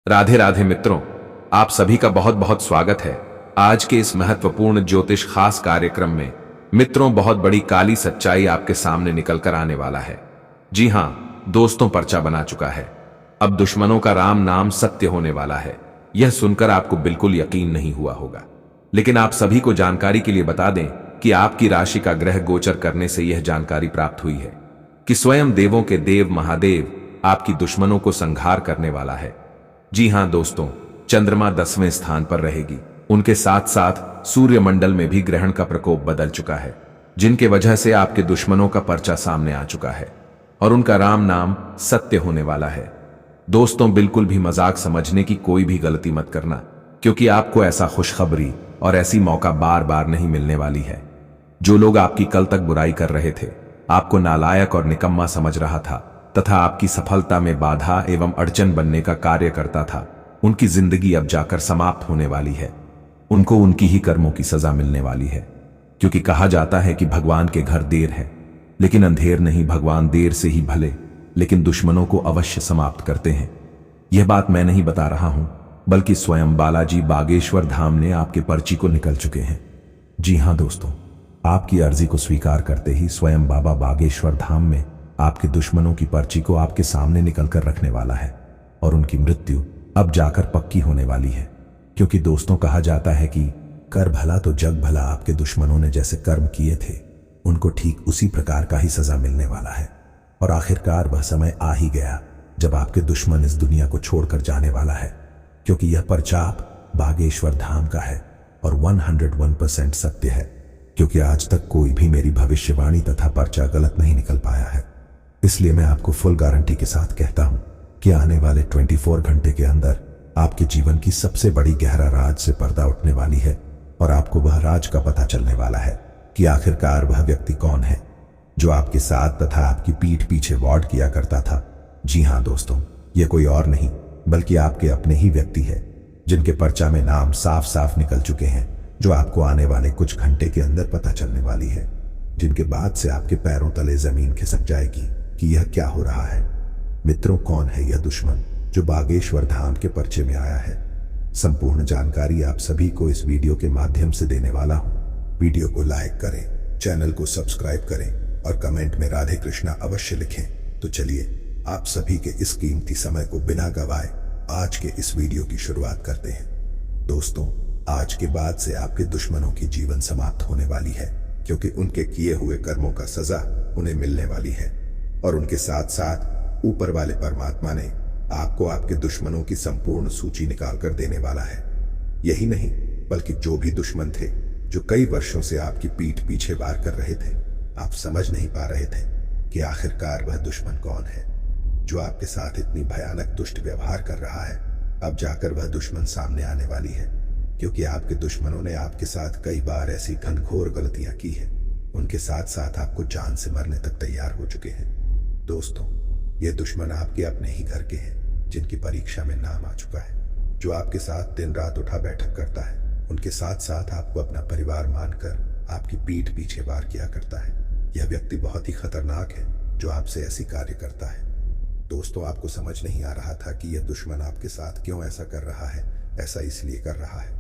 राधे राधे मित्रों, आप सभी का बहुत बहुत स्वागत है। आज के इस महत्वपूर्ण ज्योतिष खास कार्यक्रम में मित्रों, बहुत बड़ी काली सच्चाई आपके सामने निकल कर आने वाला है। जी हाँ दोस्तों, पर्चा बना चुका है। अब दुश्मनों का राम नाम सत्य होने वाला है। यह सुनकर आपको बिल्कुल यकीन नहीं हुआ होगा, लेकिन आप सभी को जानकारी के लिए बता दें कि आपकी राशि का ग्रह गोचर करने से यह जानकारी प्राप्त हुई है कि स्वयं देवों के देव महादेव आपकी दुश्मनों को संहार करने वाला है। जी हां दोस्तों, चंद्रमा 10वें स्थान पर रहेगी। उनके साथ साथ सूर्यमंडल में भी ग्रहण का प्रकोप बदल चुका है, जिनके वजह से आपके दुश्मनों का पर्चा सामने आ चुका है और उनका राम नाम सत्य होने वाला है। दोस्तों, बिल्कुल भी मजाक समझने की कोई भी गलती मत करना, क्योंकि आपको ऐसा खुशखबरी और ऐसी मौका बार बार नहीं मिलने वाली है। जो लोग आपकी कल तक बुराई कर रहे थे, आपको नालायक और निकम्मा समझ रहा था तथा आपकी सफलता में बाधा एवं अड़चन बनने का कार्य करता था, उनकी जिंदगी अब जाकर समाप्त होने वाली है। उनको उनकी ही कर्मों की सजा मिलने वाली है, क्योंकि कहा जाता है कि भगवान के घर देर है लेकिन अंधेर नहीं। भगवान देर से ही भले लेकिन दुश्मनों को अवश्य समाप्त करते हैं। यह बात मैं नहीं बता रहा हूं, बल्कि स्वयं बालाजी बागेश्वर धाम ने आपके पर्ची को निकल चुके हैं। जी हां दोस्तों, आपकी अर्जी को स्वीकार करते ही स्वयं बाबा बागेश्वर धाम में आपके दुश्मनों की पर्ची को आपके सामने निकलकर रखने वाला है और उनकी मृत्यु अब जाकर पक्की होने वाली है। क्योंकि दोस्तों, कहा जाता है कि कर भला तो जग भला। आपके दुश्मनों ने जैसे कर्म किए थे, उनको ठीक उसी प्रकार का ही सजा मिलने वाला है। और आखिरकार वह समय आ ही गया जब आपके दुश्मन इस दुनिया को छोड़कर जाने वाला है, क्योंकि यह पर्चा बागेश्वर धाम का है और 101% सत्य है। क्योंकि आज तक कोई भी मेरी भविष्यवाणी तथा पर्चा गलत नहीं निकल पाया है, इसलिए मैं आपको फुल गारंटी के साथ कहता हूं कि आने वाले 24 घंटे के अंदर आपके जीवन की सबसे बड़ी गहरा राज से पर्दा उठने वाली है और आपको वह राज का पता चलने वाला है कि आखिरकार वह व्यक्ति कौन है जो आपके साथ तथा आपकी पीठ पीछे वार्ड किया करता था। जी हां दोस्तों, यह कोई और नहीं बल्कि आपके अपने ही व्यक्ति है, जिनके पर्चा में नाम साफ साफ निकल चुके हैं, जो आपको आने वाले कुछ घंटे के अंदर पता चलने वाली है, जिनके बाद से आपके पैरों तले जमीन खिसक जाएगी कि यह क्या हो रहा है। मित्रों, कौन है यह दुश्मन जो बागेश्वर धाम के पर्चे में आया है? संपूर्ण जानकारी आप सभी को इस वीडियो के माध्यम से देने वाला हूं। वीडियो को लाइक करें, चैनल को सब्सक्राइब करें और कमेंट में राधे कृष्णा अवश्य लिखें। तो चलिए आप सभी के इस कीमती समय को बिना गवाए आज के इस वीडियो की शुरुआत करते हैं। दोस्तों, आज के बाद से आपके दुश्मनों की जीवन समाप्त होने वाली है, क्योंकि उनके किए हुए कर्मों का सजा उन्हें मिलने वाली है और उनके साथ साथ ऊपर वाले परमात्मा ने आपको आपके दुश्मनों की संपूर्ण सूची निकाल कर देने वाला है। यही नहीं, बल्कि जो भी दुश्मन थे जो कई वर्षों से आपकी पीठ पीछे वार कर रहे थे, आप समझ नहीं पा रहे थे कि आखिरकार वह दुश्मन कौन है जो आपके साथ इतनी भयानक दुष्ट व्यवहार कर रहा है। अब जाकर वह दुश्मन सामने आने वाली है, क्योंकि आपके दुश्मनों ने आपके साथ कई बार ऐसी घनघोर गलतियां की है। उनके साथ साथ आपको जान से मरने तक तैयार हो चुके हैं। दोस्तों, ये दुश्मन आपके अपने ही घर के हैं, जिनकी परीक्षा में नाम आ चुका है, जो आपके साथ दिन रात उठा बैठक करता है। उनके साथ साथ आपको अपना परिवार मानकर आपकी पीठ पीछे वार किया करता है। यह व्यक्ति बहुत ही खतरनाक है जो आपसे ऐसी कार्य करता है। दोस्तों, आपको समझ नहीं आ रहा था कि यह दुश्मन आपके साथ क्यों ऐसा कर रहा है। ऐसा इसलिए कर रहा है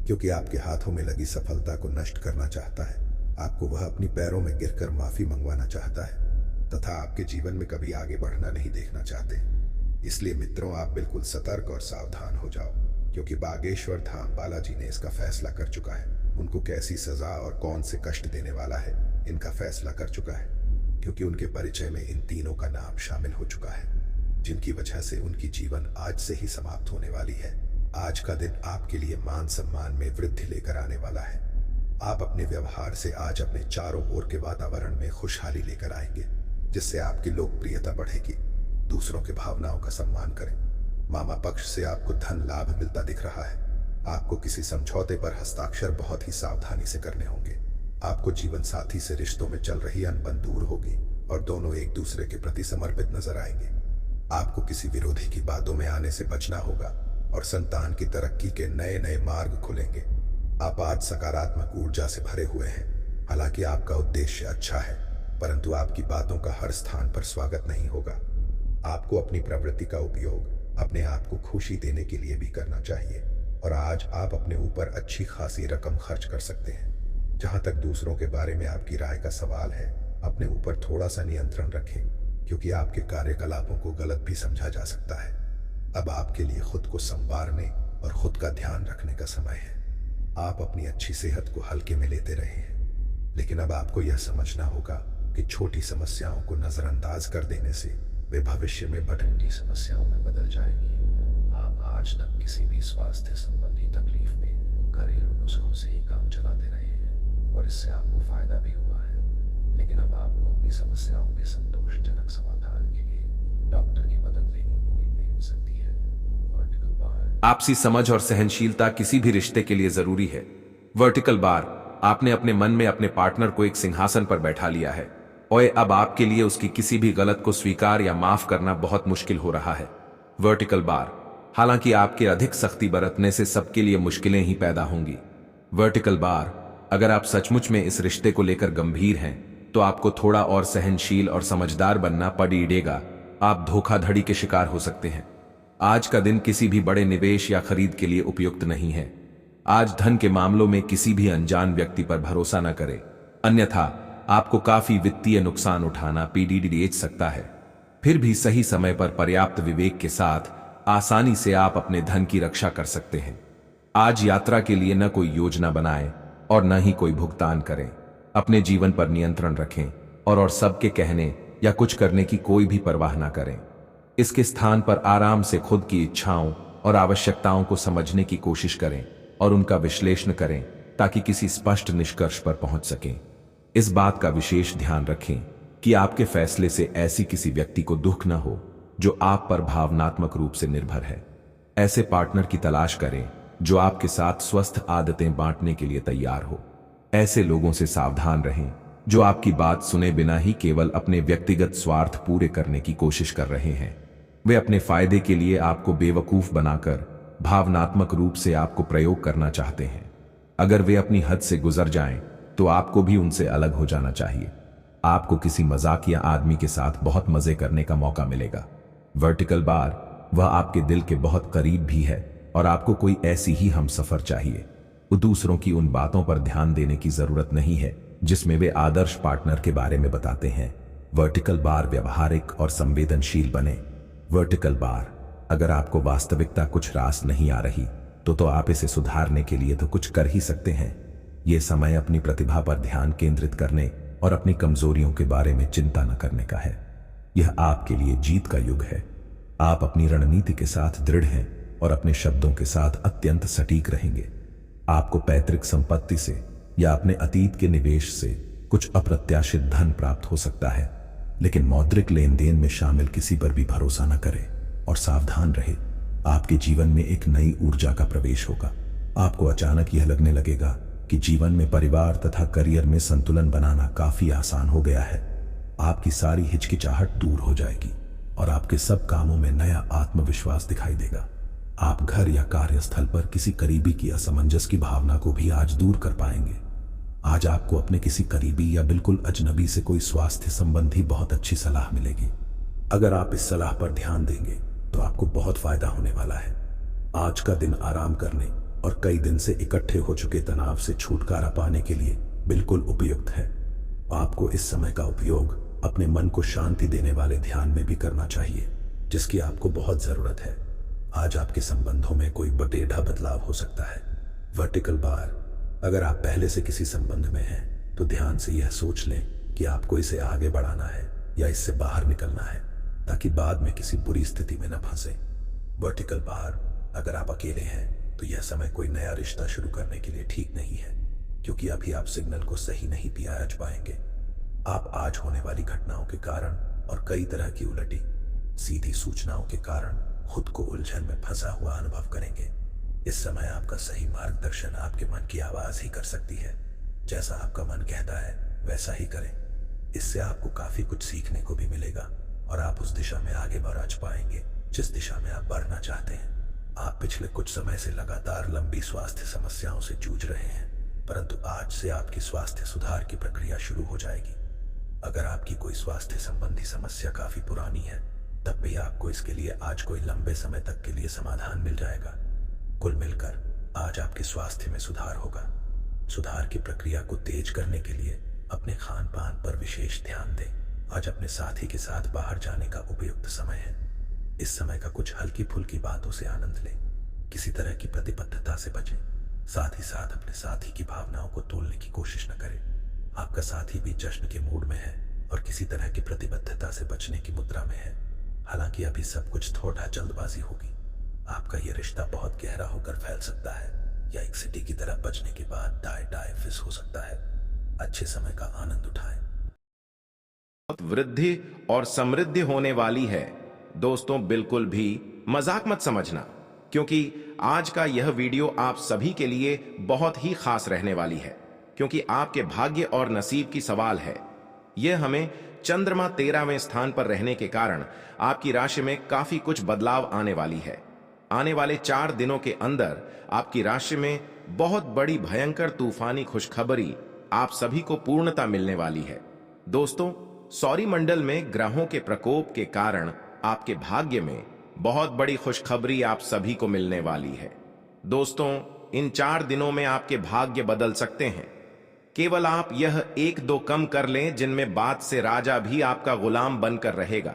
क्योंकि आपके हाथों में लगी सफलता को नष्ट करना चाहता है। आपको वह अपनी पैरों में गिरकर माफी मंगवाना चाहता है तथा आपके जीवन में कभी आगे बढ़ना नहीं देखना चाहते। इसलिए मित्रों, आप बिल्कुल सतर्क और सावधान हो जाओ, क्योंकि बागेश्वर धाम बालाजी ने इसका फैसला कर चुका है। उनको कैसी सजा और कौन से कष्ट देने वाला है, इनका फैसला कर चुका है, क्योंकि उनके परिचय में इन तीनों का नाम शामिल हो चुका है, जिनकी वजह से उनकी जीवन आज से ही समाप्त होने वाली है। आज का दिन आपके लिए मान सम्मान में वृद्धि लेकर आने वाला है। आप अपने व्यवहार से आज अपने चारों ओर के वातावरण में खुशहाली लेकर आएंगे, जिससे आपकी लोकप्रियता बढ़ेगी। दूसरों के भावनाओं का सम्मान करें। मामा पक्ष से आपको धन लाभ मिलता दिख रहा है। आपको किसी समझौते पर हस्ताक्षर बहुत ही सावधानी से करने होंगे। आपको जीवन साथी से रिश्तों में चल रही अनबन दूर होगी और दोनों एक दूसरे के प्रति समर्पित नजर आएंगे। आपको किसी विरोधी की बातों में आने से बचना होगा और संतान की तरक्की के नए नए मार्ग खुलेंगे। आप आज सकारात्मक ऊर्जा से भरे हुए हैं। हालांकि आपका उद्देश्य अच्छा है, परंतु आपकी बातों का हर स्थान पर स्वागत नहीं होगा। आपको अपनी प्रवृत्ति का उपयोग अपने आप को खुशी देने के लिए भी करना चाहिए। और आज आप अपने ऊपर अच्छी खासी रकम खर्च कर सकते हैं। जहां तक दूसरों के बारे में आपकी राय का सवाल है, अपने ऊपर थोड़ा सा नियंत्रण रखें, क्योंकि आपके कार्यकलापों को गलत भी समझा जा सकता है। अब आपके लिए खुद को संवारने और खुद का ध्यान रखने का समय है। आप अपनी अच्छी सेहत को हल्के में लेते रहे हैं, लेकिन अब आपको यह समझना होगा कि छोटी समस्याओं को नजरअंदाज कर देने से वे भविष्य में बड़ी समस्याओं में बदल जाएंगी। आप आज तक किसी भी स्वास्थ्य संबंधी तकलीफ में घरेलू नुस्खों से ही काम चलाते रहे हैं और इससे आपको फायदा भी हुआ है, लेकिन अब आपको अपनी समस्याओं के संतोषजनक समाधान के लिए डॉक्टर की मदद लेनी हो सकती है। Vertical bar. आपसी समझ और सहनशीलता किसी भी रिश्ते के लिए जरूरी है। वर्टिकल बार, आपने अपने मन में अपने पार्टनर को एक सिंहासन पर बैठा लिया है और अब आपके लिए उसकी किसी भी गलत को स्वीकार या माफ करना बहुत मुश्किल हो रहा है। वर्टिकल बार, हालांकि आपके अधिक सख्ती बरतने से सबके लिए मुश्किलें ही पैदा होंगी। वर्टिकल बार, अगर आप सचमुच में इस रिश्ते को लेकर गंभीर हैं तो आपको थोड़ा और सहनशील और समझदार बनना पड़ेगा। आप धोखाधड़ी के शिकार हो सकते हैं। आज का दिन किसी भी बड़े निवेश या खरीद के लिए उपयुक्त नहीं है। आज धन के मामलों में किसी भी अनजान व्यक्ति पर भरोसा न करें, अन्यथा आपको काफी वित्तीय नुकसान उठाना पड़ सकता है। फिर भी सही समय पर पर्याप्त विवेक के साथ आसानी से आप अपने धन की रक्षा कर सकते हैं। आज यात्रा के लिए न कोई योजना बनाएं और न ही कोई भुगतान करें। अपने जीवन पर नियंत्रण रखें और सबके कहने या कुछ करने की कोई भी परवाह न करें। इसके स्थान पर आराम से खुद की इच्छाओं और आवश्यकताओं को समझने की कोशिश करें और उनका विश्लेषण करें ताकि किसी स्पष्ट निष्कर्ष पर पहुंच सकें। इस बात का विशेष ध्यान रखें कि आपके फैसले से ऐसी किसी व्यक्ति को दुख न हो जो आप पर भावनात्मक रूप से निर्भर है। ऐसे पार्टनर की तलाश करें जो आपके साथ स्वस्थ आदतें बांटने के लिए तैयार हो। ऐसे लोगों से सावधान रहें जो आपकी बात सुने बिना ही केवल अपने व्यक्तिगत स्वार्थ पूरे करने की कोशिश कर रहे हैं। वे अपने फायदे के लिए आपको बेवकूफ बनाकर भावनात्मक रूप से आपको प्रयोग करना चाहते हैं। अगर वे अपनी हद से गुजर जाएं, तो आपको भी उनसे अलग हो जाना चाहिए। आपको किसी मजाकिया आदमी के साथ बहुत मजे करने का मौका मिलेगा। वर्टिकल बार, वह आपके दिल के बहुत करीब भी है और आपको कोई ऐसी ही हमसफर चाहिए। दूसरों की उन बातों पर ध्यान देने की जरूरत नहीं है जिसमें वे आदर्श पार्टनर के बारे में बताते हैं। वर्टिकल बार, व्यवहारिक और संवेदनशील बने। वर्टिकल बार, अगर आपको वास्तविकता कुछ रास नहीं आ रही तो आप इसे सुधारने के लिए तो कुछ कर ही सकते हैं। यह समय अपनी प्रतिभा पर ध्यान केंद्रित करने और अपनी कमजोरियों के बारे में चिंता न करने का है। यह आपके लिए जीत का युग है। आप अपनी रणनीति के साथ दृढ़ हैं और अपने शब्दों के साथ अत्यंत सटीक रहेंगे। आपको पैतृक संपत्ति से या अपने अतीत के निवेश से कुछ अप्रत्याशित धन प्राप्त हो सकता है, लेकिन मौद्रिक लेन देन में शामिल किसी पर भी भरोसा न करें और सावधान रहे। आपके जीवन में एक नई ऊर्जा का प्रवेश होगा। आपको अचानक यह लगने लगेगा कि जीवन में परिवार तथा करियर में संतुलन बनाना काफी आसान हो गया है। आपकी सारी हिचकिचाहट दूर हो जाएगी और आपके सब कामों में नया आत्मविश्वास दिखाई देगा। आप घर या कार्यस्थल पर किसी करीबी की असमंजस की भावना को भी आज दूर कर पाएंगे। आज आपको अपने किसी करीबी या बिल्कुल अजनबी से कोई स्वास्थ्य संबंधी बहुत अच्छी सलाह मिलेगी। अगर आप इस सलाह पर ध्यान देंगे तो आपको बहुत फायदा होने वाला है। आज का दिन आराम करने और कई दिन से इकट्ठे हो चुके तनाव से छुटकारा पाने के लिए बिल्कुल उपयुक्त है। आपको इस समय का उपयोग अपने मन को शांति देने वाले ध्यान में भी करना चाहिए, जिसकी आपको बहुत जरूरत है। आज आपके संबंधों में कोई बटेढ़ा बदलाव हो सकता है। वर्टिकल बार, अगर आप पहले से किसी संबंध में हैं तो ध्यान से यह सोच लें कि आपको इसे आगे बढ़ाना है या इससे बाहर निकलना है, ताकि बाद में किसी बुरी स्थिति में न फंसे। वर्टिकल बार, अगर आप अकेले हैं तो यह समय कोई नया रिश्ता शुरू करने के लिए ठीक नहीं है, क्योंकि अभी आप सिग्नल को सही नहीं पियाज पाएंगे। आप आज होने वाली घटनाओं के कारण और कई तरह की उलटी सीधी सूचनाओं के कारण खुद को उलझन में फंसा हुआ अनुभव करेंगे। इस समय आपका सही मार्गदर्शन आपके मन की आवाज ही कर सकती है। जैसा आपका मन कहता है वैसा ही करें। इससे आपको काफी कुछ सीखने को भी मिलेगा और आप उस दिशा में आगे बढ़ पाएंगे जिस दिशा में आप बढ़ना चाहते हैं। आप पिछले कुछ समय से लगातार लंबी स्वास्थ्य समस्याओं से जूझ रहे हैं, परंतु आज से आपकी स्वास्थ्य सुधार की प्रक्रिया शुरू हो जाएगी। अगर आपकी कोई स्वास्थ्य संबंधी समस्या काफी पुरानी है तब भी आपको इसके लिए आज कोई लंबे समय तक के लिए समाधान मिल जाएगा। कुल मिलकर आज आपके स्वास्थ्य में सुधार होगा। सुधार की प्रक्रिया को तेज करने के लिए अपने खान पान पर विशेष ध्यान दें। आज अपने साथी के साथ बाहर जाने का उपयुक्त समय है। इस समय का कुछ हल्की फुल्की बातों से आनंद लें। किसी तरह की प्रतिबद्धता से बचें। साथ ही साथ अपने साथी की भावनाओं को तोड़ने की कोशिश न करें। आपका साथी भी जश्न के मूड में है और किसी तरह की प्रतिबद्धता से बचने की मुद्रा में है। हालांकि अभी सब कुछ थोड़ा जल्दबाजी होगी। आपका यह रिश्ता बहुत गहरा होकर फैल सकता है या एक सिटी की तरह बचने के बाद डाय फिस हो सकता है। अच्छे समय का आनंद उठाएं। वृद्धि और समृद्धि होने वाली है। दोस्तों, बिल्कुल भी मजाक मत समझना, क्योंकि आज का यह वीडियो आप सभी के लिए बहुत ही खास रहने वाली है, क्योंकि आपके भाग्य और नसीब की सवाल है। यह हमें चंद्रमा 13वें स्थान पर रहने के कारण आपकी राशि में काफी कुछ बदलाव आने वाली है। आने वाले 4 दिनों के अंदर आपकी राशि में बहुत बड़ी भयंकर तूफानी खुशखबरी आप सभी को पूर्णता मिलने वाली है। दोस्तों, सौरमंडल में ग्रहों के प्रकोप के कारण आपके भाग्य में बहुत बड़ी खुशखबरी आप सभी को मिलने वाली है। दोस्तों, इन 4 दिनों में आपके भाग्य बदल सकते हैं। केवल आप यह 1-2 कम कर लें जिनमें बात से राजा भी आपका गुलाम बनकर रहेगा,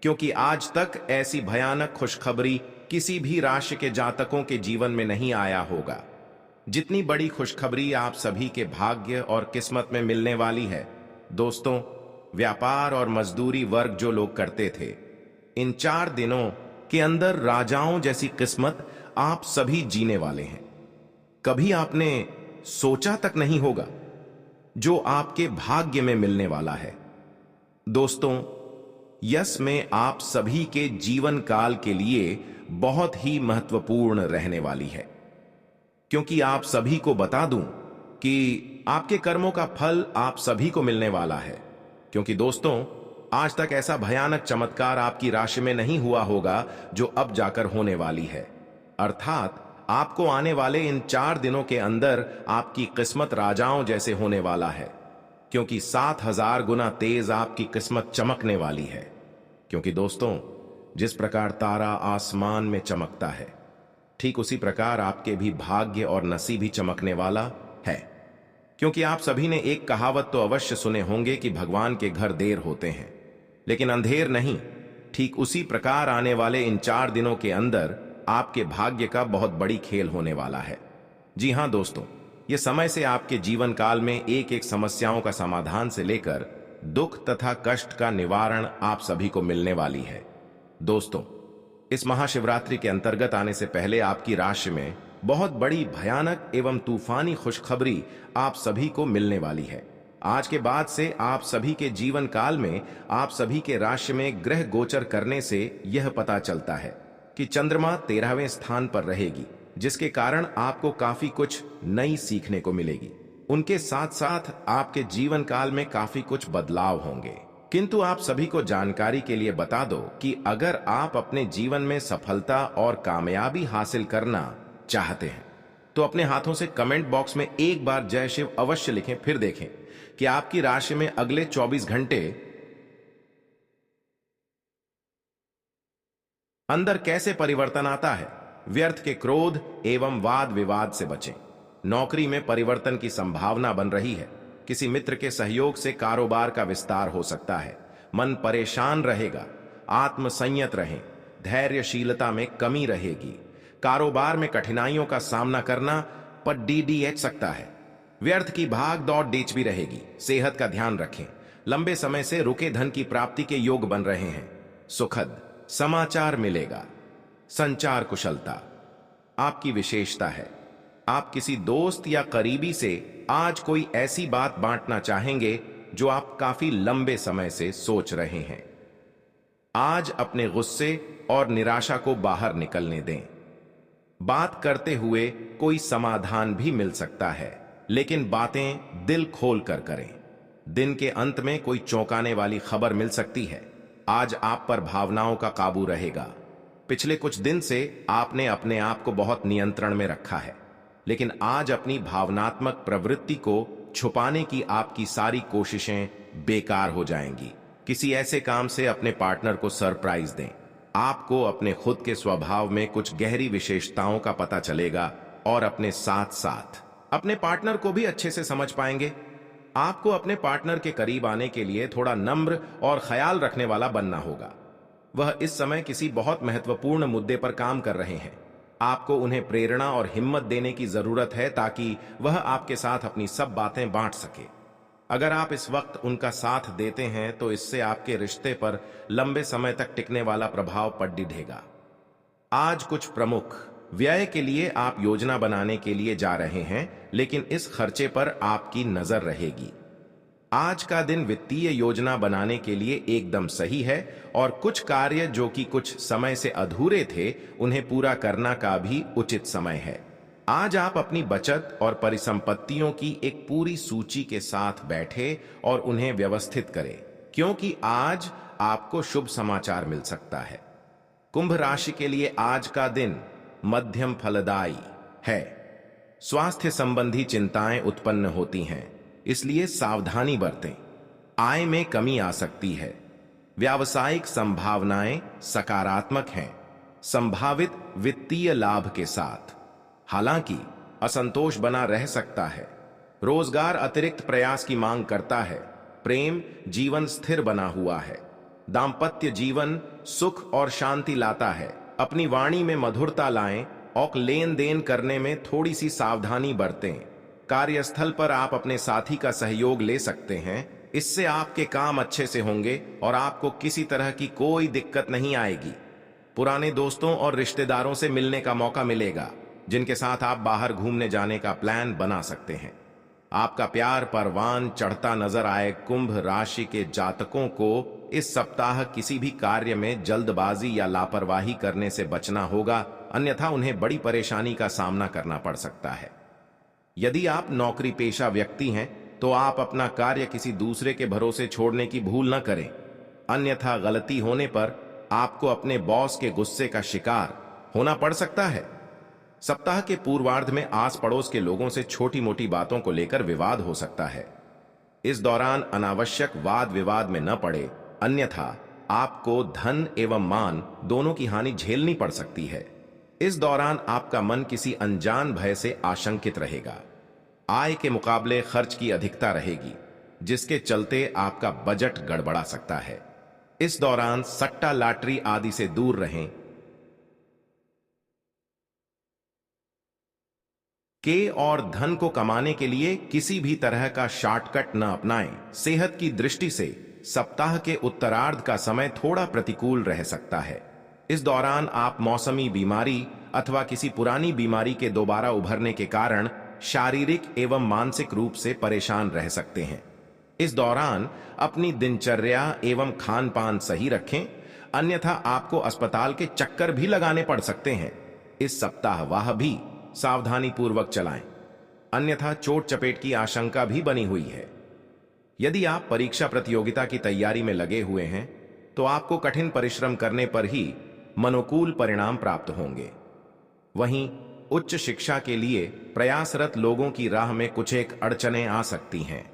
क्योंकि आज तक ऐसी भयानक खुशखबरी किसी भी राशि के जातकों के जीवन में नहीं आया होगा। जितनी बड़ी खुशखबरी आप सभी के भाग्य और किस्मत में मिलने वाली है। दोस्तों, व्यापार और मजदूरी वर्ग जो लोग करते थे, इन 4 दिनों के अंदर राजाओं जैसी किस्मत आप सभी जीने वाले हैं। कभी आपने सोचा तक नहीं होगा जो आपके भाग्य में मिलने वाला है। दोस्तों, यश में आप सभी के जीवन काल के लिए बहुत ही महत्वपूर्ण रहने वाली है, क्योंकि आप सभी को बता दूं कि आपके कर्मों का फल आप सभी को मिलने वाला है। क्योंकि दोस्तों, आज तक ऐसा भयानक चमत्कार आपकी राशि में नहीं हुआ होगा जो अब जाकर होने वाली है। अर्थात आपको आने वाले इन 4 दिनों के अंदर आपकी किस्मत राजाओं जैसे होने वाला है, क्योंकि 7000 गुना तेज आपकी किस्मत चमकने वाली है। क्योंकि दोस्तों, जिस प्रकार तारा आसमान में चमकता है, ठीक उसी प्रकार आपके भी भाग्य और नसीब भी चमकने वाला है। क्योंकि आप सभी ने एक कहावत तो अवश्य सुने होंगे कि भगवान के घर देर होते हैं लेकिन अंधेर नहीं। ठीक उसी प्रकार आने वाले इन 4 दिनों के अंदर आपके भाग्य का बहुत बड़ी खेल होने वाला है। जी हां दोस्तों, यह समय से आपके जीवन काल में एक एक समस्याओं का समाधान से लेकर दुख तथा कष्ट का निवारण आप सभी को मिलने वाली है। दोस्तों, इस महाशिवरात्रि के अंतर्गत आने से पहले आपकी राशि में बहुत बड़ी भयानक एवं तूफानी खुशखबरी आप सभी को मिलने वाली है। आज के बाद से आप सभी के जीवन काल में आप सभी के राशि में ग्रह गोचर करने से यह पता चलता है कि चंद्रमा 13वें स्थान पर रहेगी, जिसके कारण आपको काफी कुछ नई सीखने को मिलेगी। उनके साथ साथ आपके जीवन काल में काफी कुछ बदलाव होंगे। किंतु आप सभी को जानकारी के लिए बता दो कि अगर आप अपने जीवन में सफलता और कामयाबी हासिल करना चाहते हैं तो अपने हाथों से कमेंट बॉक्स में एक बार जय शिव अवश्य लिखें। फिर देखें कि आपकी राशि में अगले 24 घंटे अंदर कैसे परिवर्तन आता है। व्यर्थ के क्रोध एवं वाद विवाद से बचें। नौकरी में परिवर्तन की संभावना बन रही है। किसी मित्र के सहयोग से कारोबार का विस्तार हो सकता है। मन परेशान रहेगा। आत्मसंयत रहें। धैर्यशीलता में कमी रहेगी। कारोबार में कठिनाइयों का सामना करना पर डीडीएच सकता है। व्यर्थ की भाग दौड़ डीच भी रहेगी। सेहत का ध्यान रखें। लंबे समय से रुके धन की प्राप्ति के योग बन रहे हैं। सुखद समाचार मिलेगा। संचार कुशलता आपकी विशेषता है। आप किसी दोस्त या करीबी से आज कोई ऐसी बात बांटना चाहेंगे जो आप काफी लंबे समय से सोच रहे हैं। आज अपने गुस्से और निराशा को बाहर निकलने दें। बात करते हुए कोई समाधान भी मिल सकता है, लेकिन बातें दिल खोल कर करें। दिन के अंत में कोई चौंकाने वाली खबर मिल सकती है। आज आप पर भावनाओं का काबू रहेगा। पिछले कुछ दिन से आपने अपने आप को बहुत नियंत्रण में रखा है, लेकिन आज अपनी भावनात्मक प्रवृत्ति को छुपाने की आपकी सारी कोशिशें बेकार हो जाएंगी। किसी ऐसे काम से अपने पार्टनर को सरप्राइज दें। आपको अपने खुद के स्वभाव में कुछ गहरी विशेषताओं का पता चलेगा और अपने साथ साथ अपने पार्टनर को भी अच्छे से समझ पाएंगे। आपको अपने पार्टनर के करीब आने के लिए थोड़ा नम्र और ख्याल रखने वाला बनना होगा। वह इस समय किसी बहुत महत्वपूर्ण मुद्दे पर काम कर रहे हैं। आपको उन्हें प्रेरणा और हिम्मत देने की जरूरत है ताकि वह आपके साथ अपनी सब बातें बांट सके। अगर आप इस वक्त उनका साथ देते हैं तो इससे आपके रिश्ते पर लंबे समय तक टिकने वाला प्रभाव पड़ेगा। आज कुछ प्रमुख व्यय के लिए आप योजना बनाने के लिए जा रहे हैं, लेकिन इस खर्चे पर आपकी नजर रहेगी। आज का दिन वित्तीय योजना बनाने के लिए एकदम सही है और कुछ कार्य जो कि कुछ समय से अधूरे थे उन्हें पूरा करना का भी उचित समय है। आज आप अपनी बचत और परिसंपत्तियों की एक पूरी सूची के साथ बैठे और उन्हें व्यवस्थित करें, क्योंकि आज आपको शुभ समाचार मिल सकता है। कुंभ राशि के लिए आज का दिन मध्यम फलदायी है। स्वास्थ्य संबंधी चिंताएं उत्पन्न होती हैं, इसलिए सावधानी बरतें। आय में कमी आ सकती है। व्यावसायिक संभावनाएं सकारात्मक हैं, संभावित वित्तीय लाभ के साथ। हालांकि असंतोष बना रह सकता है। रोजगार अतिरिक्त प्रयास की मांग करता है। प्रेम जीवन स्थिर बना हुआ है। दाम्पत्य जीवन सुख और शांति लाता है। अपनी वाणी में मधुरता लाएं और लेन देन करने में थोड़ी सी सावधानी बरतें। कार्यस्थल पर आप अपने साथी का सहयोग ले सकते हैं, इससे आपके काम अच्छे से होंगे और आपको किसी तरह की कोई दिक्कत नहीं आएगी। पुराने दोस्तों और रिश्तेदारों से मिलने का मौका मिलेगा, जिनके साथ आप बाहर घूमने जाने का प्लान बना सकते हैं। आपका प्यार परवान चढ़ता नजर आए। कुंभ राशि के जातकों को इस सप्ताह किसी भी कार्य में जल्दबाजी या लापरवाही करने से बचना होगा, अन्यथा उन्हें बड़ी परेशानी का सामना करना पड़ सकता है। यदि आप नौकरी पेशा व्यक्ति हैं तो आप अपना कार्य किसी दूसरे के भरोसे छोड़ने की भूल न करें, अन्यथा गलती होने पर आपको अपने बॉस के गुस्से का शिकार होना पड़ सकता है। सप्ताह के पूर्वार्ध में आस पड़ोस के लोगों से छोटी मोटी बातों को लेकर विवाद हो सकता है। इस दौरान अनावश्यक वाद विवाद में न पड़े, अन्यथा आपको धन एवं मान दोनों की हानि झेलनी पड़ सकती है। इस दौरान आपका मन किसी अनजान भय से आशंकित रहेगा। आय के मुकाबले खर्च की अधिकता रहेगी, जिसके चलते आपका बजट गड़बड़ा सकता है। इस दौरान सट्टा लॉटरी आदि से दूर रहें। और धन को कमाने के लिए किसी भी तरह का शॉर्टकट न अपनाएं। सेहत की दृष्टि से सप्ताह के उत्तरार्ध का समय थोड़ा प्रतिकूल रह सकता है। इस दौरान आप मौसमी बीमारी अथवा किसी पुरानी बीमारी के दोबारा उभरने के कारण शारीरिक एवं मानसिक रूप से परेशान रह सकते हैं। इस दौरान अपनी दिनचर्या एवं खान पान सही रखें, अन्यथा आपको अस्पताल के चक्कर भी लगाने पड़ सकते हैं। इस सप्ताह वह भी सावधानी पूर्वक चलाएं, अन्यथा चोट चपेट की आशंका भी बनी हुई है। यदि आप परीक्षा प्रतियोगिता की तैयारी में लगे हुए हैं तो आपको कठिन परिश्रम करने पर ही मनोकूल परिणाम प्राप्त होंगे। वहीं उच्च शिक्षा के लिए प्रयासरत लोगों की राह में कुछ एक अड़चनें आ सकती हैं।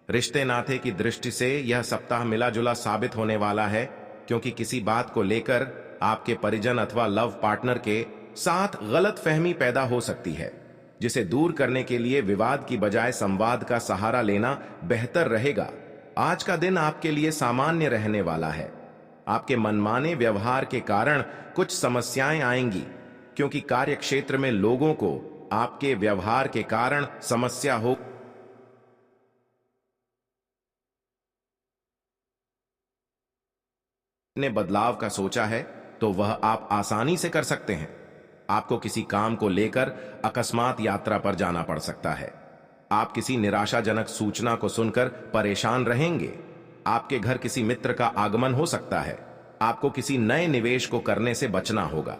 रिश्ते नाते की दृष्टि से यह सप्ताह मिला जुला साबित होने वाला है, क्योंकि किसी बात को लेकर आपके परिजन अथवा लव पार्टनर के साथ गलतफहमी पैदा हो सकती है, जिसे दूर करने के लिए विवाद की बजाय संवाद का सहारा लेना बेहतर रहेगा। आज का दिन आपके लिए सामान्य रहने वाला है। आपके मनमाने व्यवहार के कारण कुछ समस्याएं आएंगी, क्योंकि कार्य क्षेत्र में लोगों को आपके व्यवहार के कारण समस्या हो। ने बदलाव का सोचा है तो वह आप आसानी से कर सकते हैं। आपको किसी काम को लेकर अकस्मात यात्रा पर जाना पड़ सकता है। आप किसी निराशाजनक सूचना को सुनकर परेशान रहेंगे। आपके घर किसी मित्र का आगमन हो सकता है। आपको किसी नए निवेश को करने से बचना होगा।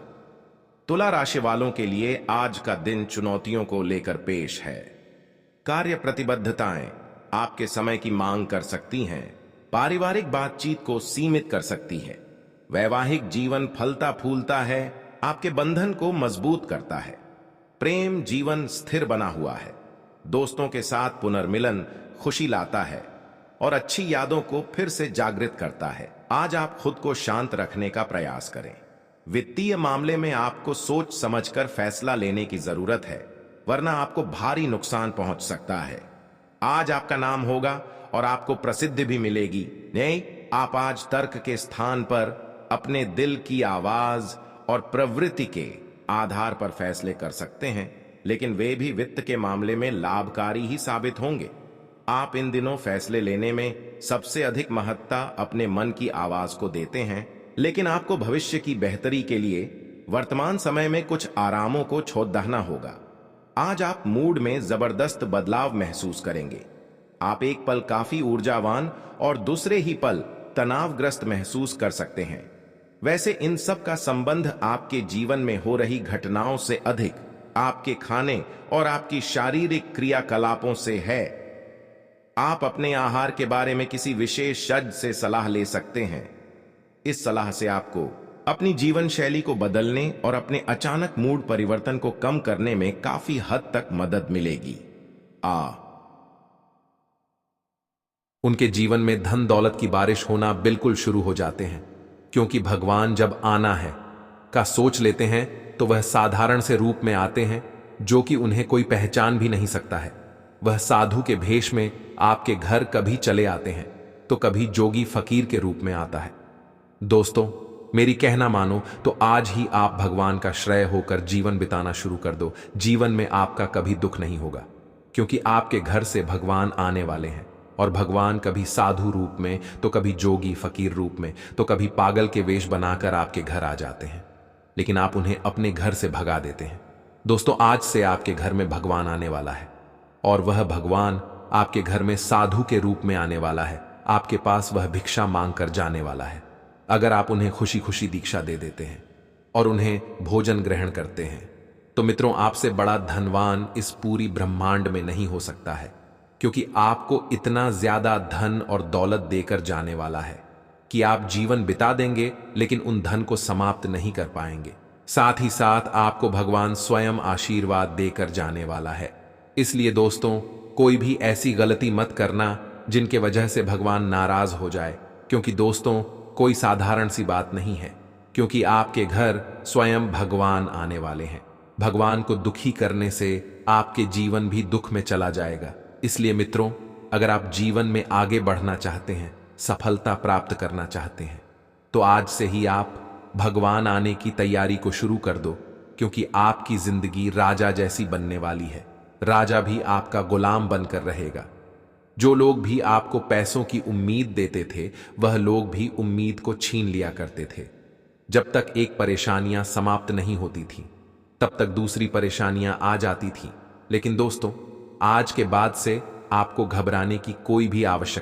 तुला राशि वालों के लिए आज का दिन चुनौतियों को लेकर पेश है। कार्य प्रतिबद्धताएं आपके समय की मांग कर सकती हैं। पारिवारिक बातचीत को सीमित कर सकती है। वैवाहिक जीवन फलता फूलता है, आपके बंधन को मजबूत करता है। प्रेम जीवन स्थिर बना हुआ है। दोस्तों के साथ पुनर्मिलन खुशी लाता है। और अच्छी यादों को फिर से जागृत करता है। आज आप खुद को शांत रखने का प्रयास करें। वित्तीय मामले में आपको सोच समझकर फैसला लेने की जरूरत है, वरना आपको भारी नुकसान पहुंच सकता है। आज आपका नाम होगा और आपको प्रसिद्धि भी मिलेगी। नहीं, आप आज तर्क के स्थान पर अपने दिल की आवाज और प्रवृत्ति के आधार पर फैसले कर सकते हैं, लेकिन वे भी वित्त के मामले में लाभकारी ही साबित होंगे। आप इन दिनों फैसले लेने में सबसे अधिक महत्ता अपने मन की आवाज को देते हैं, लेकिन आपको भविष्य की बेहतरी के लिए वर्तमान समय में कुछ आरामों को छोड़ना होगा। आज आप मूड में जबरदस्त बदलाव महसूस करेंगे। आप एक पल काफी ऊर्जावान और दूसरे ही पल तनावग्रस्त महसूस कर सकते हैं। वैसे इन सब का संबंध आपके जीवन में हो रही घटनाओं से अधिक आपके खाने और आपकी शारीरिक क्रियाकलापों से है। आप अपने आहार के बारे में किसी विशेषज्ञ से सलाह ले सकते हैं। इस सलाह से आपको अपनी जीवन शैली को बदलने और अपने अचानक मूड परिवर्तन को कम करने में काफी हद तक मदद मिलेगी। उनके जीवन में धन दौलत की बारिश होना बिल्कुल शुरू हो जाते हैं, क्योंकि भगवान जब आना है का सोच लेते हैं तो वह साधारण से रूप में आते हैं जो कि उन्हें कोई पहचान भी नहीं सकता है। वह साधु के भेष में आपके घर कभी चले आते हैं तो कभी जोगी फकीर के रूप में आता है। दोस्तों, मेरी कहना मानो तो आज ही आप भगवान का श्रेय होकर जीवन बिताना शुरू कर दो। जीवन में आपका कभी दुख नहीं होगा, क्योंकि आपके घर से भगवान आने वाले हैं। और भगवान कभी साधु रूप में तो कभी जोगी फकीर रूप में तो कभी पागल के वेश बनाकर आपके घर आ जाते हैं, लेकिन आप उन्हें अपने घर से भगा देते हैं। दोस्तों, आज से आपके घर में भगवान आने वाला है और वह भगवान आपके घर में साधु के रूप में आने वाला है। आपके पास वह भिक्षा मांग कर जाने वाला है। अगर आप उन्हें खुशी खुशी दीक्षा दे देते हैं और उन्हें भोजन ग्रहण करते हैं तो मित्रों, आपसे बड़ा धनवान इस पूरी ब्रह्मांड में नहीं हो सकता है, क्योंकि आपको इतना ज्यादा धन और दौलत देकर जाने वाला है कि आप जीवन बिता देंगे लेकिन उन धन को समाप्त नहीं कर पाएंगे। साथ ही साथ आपको भगवान स्वयं आशीर्वाद देकर जाने वाला है। इसलिए दोस्तों, कोई भी ऐसी गलती मत करना जिनके वजह से भगवान नाराज हो जाए, क्योंकि दोस्तों, कोई साधारण सी बात नहीं है, क्योंकि आपके घर स्वयं भगवान आने वाले हैं। भगवान को दुखी करने से आपके जीवन भी दुख में चला जाएगा। इसलिए मित्रों, अगर आप जीवन में आगे बढ़ना चाहते हैं, सफलता प्राप्त करना चाहते हैं, तो आज से ही आप भगवान आने की तैयारी को शुरू कर दो, क्योंकि आपकी जिंदगी राजा जैसी बनने वाली है। राजा भी आपका गुलाम बनकर रहेगा। जो लोग भी आपको पैसों की उम्मीद देते थे, वह लोग भी उम्मीद को छीन लिया करते थे। जब तक एक परेशानियां समाप्त नहीं होती थी, तब तक दूसरी परेशानियां आ जाती थी। लेकिन दोस्तों, आज के बाद से आपको घबराने की कोई भी आवश्यकता